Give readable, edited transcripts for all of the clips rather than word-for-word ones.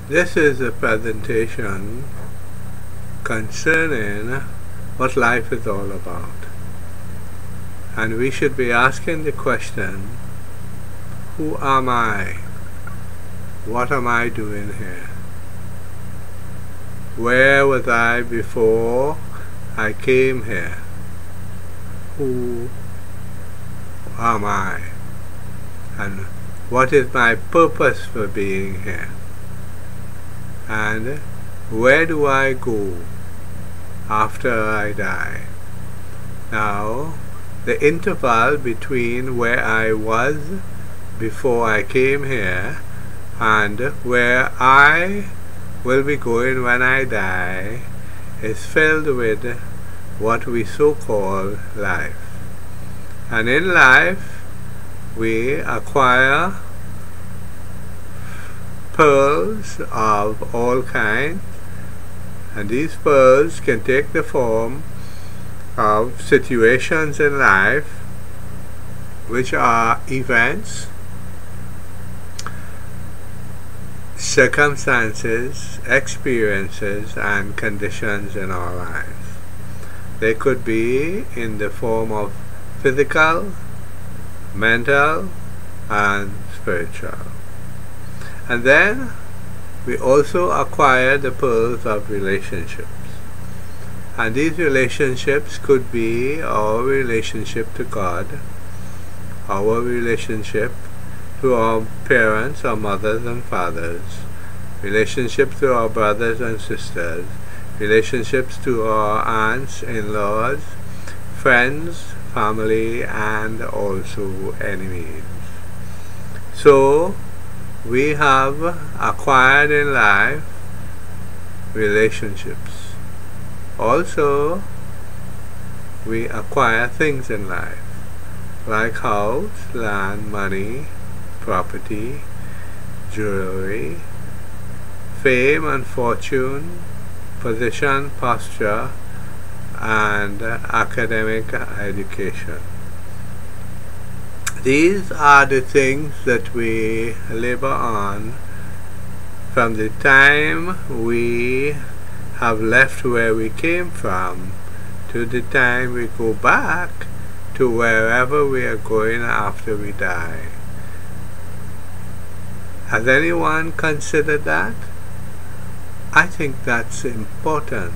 This is a presentation concerning what life is all about. And we should be asking the question, who am I? What am I doing here? Where was I before I came here? Who am I? And what is my purpose for being here? And where do I go after I die? Now, the interval between where I was before I came here and where I will be going when I die is filled with what we so call life. And in life, we acquire pearls of all kinds, and these pearls can take the form of situations in life which are events, circumstances, experiences, and conditions in our lives. They could be in the form of physical, mental, and spiritual. And then we also acquire the pearls of relationships. And these relationships could be our relationship to God, our relationship to our parents, our mothers and fathers, relationships to our brothers and sisters, relationships to our aunts, in-laws, friends, family, and also enemies. So, we have acquired in life relationships. Also, we acquire things in life, like house, land, money, property, jewelry, fame and fortune, position, posture, and academic education. These are the things that we labor on from the time we have left where we came from to the time we go back to wherever we are going after we die. Has anyone considered that? I think that's important,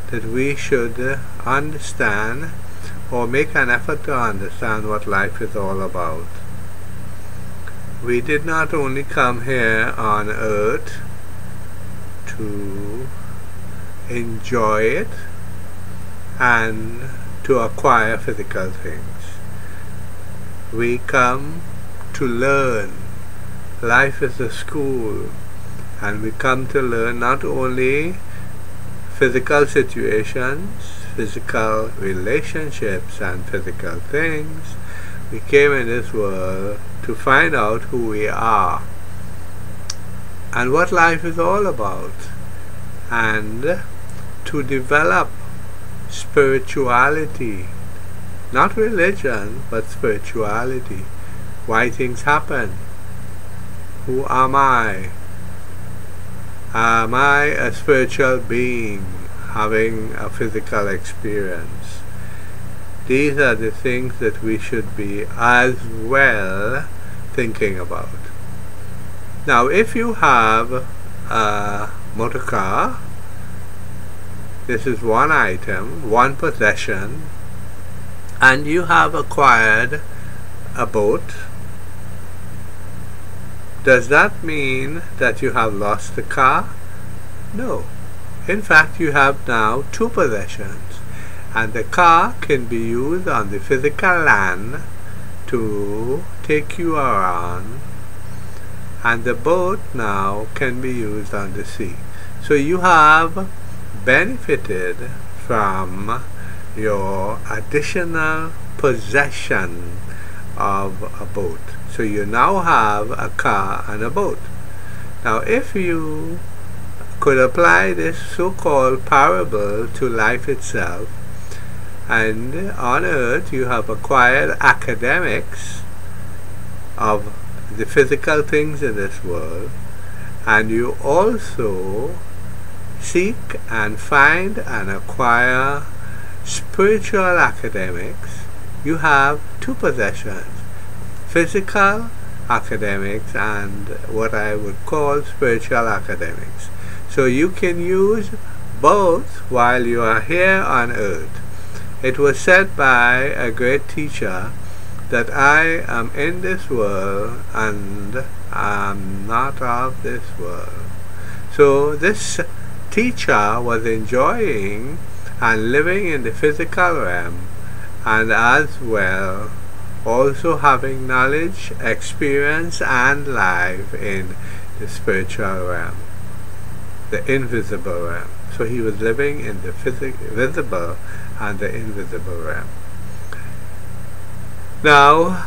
that we should understand or make an effort to understand what life is all about. We did not only come here on earth to enjoy it and to acquire physical things. We come to learn. Life is a school, and we come to learn not only physical situations, physical relationships, and physical things. We came in this world to find out who we are and what life is all about, and to develop spirituality, not religion, but spirituality. Why things happen. Who am I? Am I a spiritual being having a physical experience? These are the things that we should be as well thinking about. Now, if you have a motor car, this is one item, one possession, and you have acquired a boat, does that mean that you have lost the car? No. In fact, you have now two possessions, and the car can be used on the physical land to take you around, and the boat now can be used on the sea. So you have benefited from your additional possession of a boat. So you now have a car and a boat. Now, if you could apply this so-called parable to life itself, and on earth you have acquired academics of the physical things in this world, and you also seek and find and acquire spiritual academics, you have two possessions: physical academics and what I would call spiritual academics. So you can use both while you are here on earth. It was said by a great teacher that I am in this world and am not of this world. So this teacher was enjoying and living in the physical realm, and as well also having knowledge, experience, and life in the spiritual realm, the invisible realm. So he was living in the visible and the invisible realm. Now,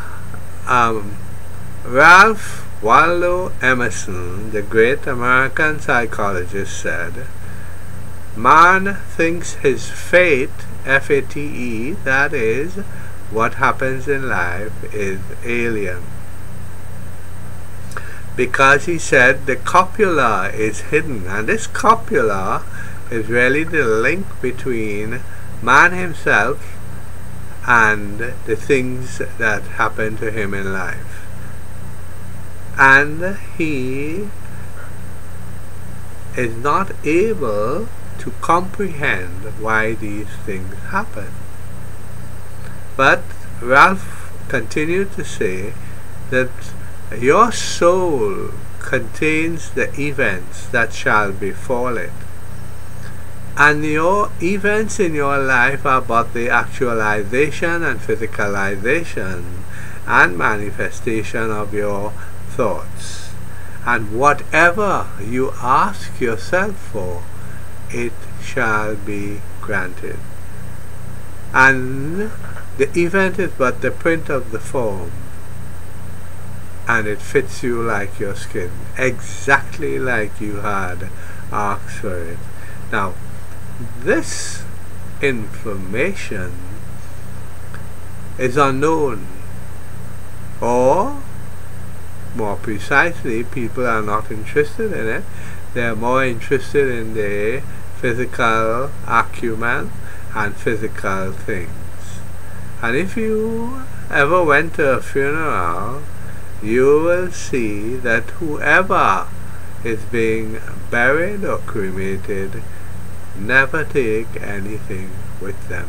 Ralph Waldo Emerson, the great American psychologist, said, "Man thinks his fate, F-A-T-E, that is, what happens in life, is alien. Because," he said, "the copula is hidden." And this copula is really the link between man himself and the things that happen to him in life. And he is not able to comprehend why these things happen. But Ralph continued to say that your soul contains the events that shall befall it. And your events in your life are but the actualization and physicalization and manifestation of your thoughts. And whatever you ask yourself for, it shall be granted. And the event is but the print of the form, and it fits you like your skin, exactly like you had asked for it. Now, this information is unknown, or more precisely, people are not interested in it. They are more interested in the physical acumen and physical things. And if you ever went to a funeral, you will see that whoever is being buried or cremated never take anything with them.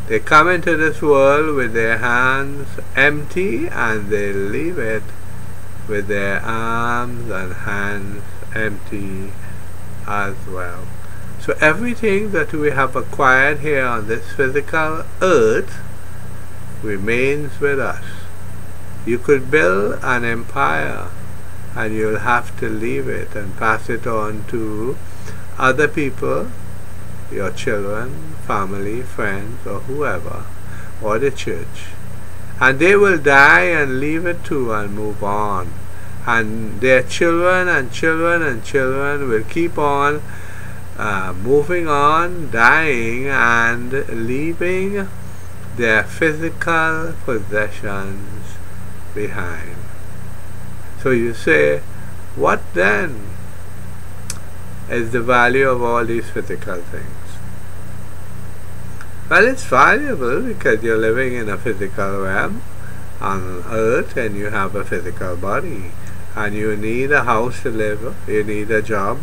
They come into this world with their hands empty, and they leave it with their arms and hands empty as well. So everything that we have acquired here on this physical earth remains with us. You could build an empire, and you'll have to leave it and pass it on to other people, your children, family, friends, or whoever, or the church. And they will die and leave it too and move on. And their children and children and children will keep on moving on, dying, and leaving their physical possessions behind. So you say, what then is the value of all these physical things? Well, it's valuable because you're living in a physical realm on earth, and you have a physical body, and you need a house to live, you need a job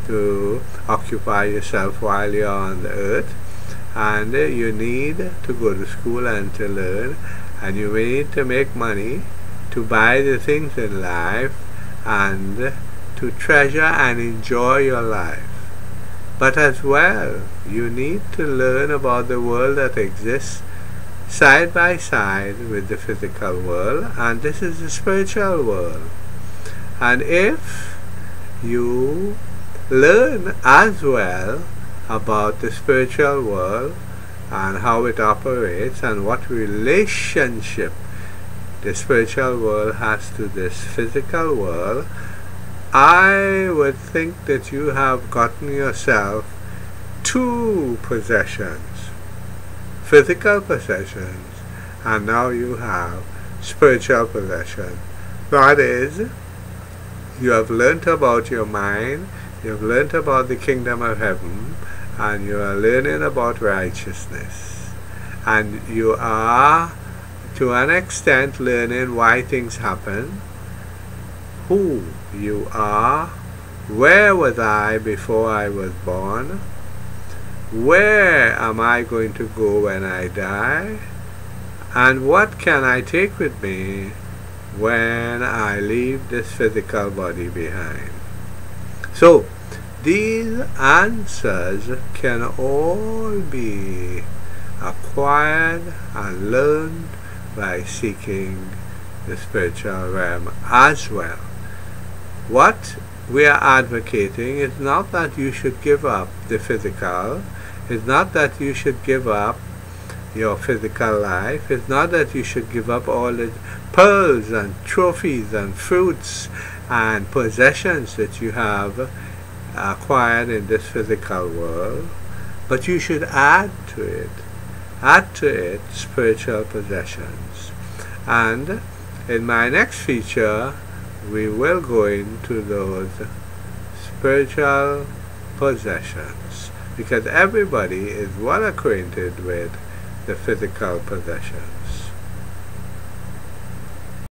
to occupy yourself while you're on the earth, and you need to go to school and to learn, and you need to make money to buy the things in life and to treasure and enjoy your life. But as well, you need to learn about the world that exists side by side with the physical world, and this is the spiritual world. And if you learn as well about the spiritual world and how it operates and what relationship the spiritual world has to this physical world, I would think that you have gotten yourself two possessions, physical possessions, and now you have spiritual possession. That is, You have learnt about your mind, you have learnt about the kingdom of heaven, and you are learning about righteousness. And you are, to an extent, learning why things happen, who you are, where was I before I was born, where am I going to go when I die, and what can I take with me when I leave this physical body behind. So, these answers can all be acquired and learned by seeking the spiritual realm as well. What we are advocating is not that you should give up the physical, it's not that you should give up your physical life, it's not that you should give up all the pearls and trophies and fruits and possessions that you have acquired in this physical world, but you should add to it spiritual possessions. And in my next feature we will go into those spiritual possessions, because everybody is well acquainted with the physical possessions.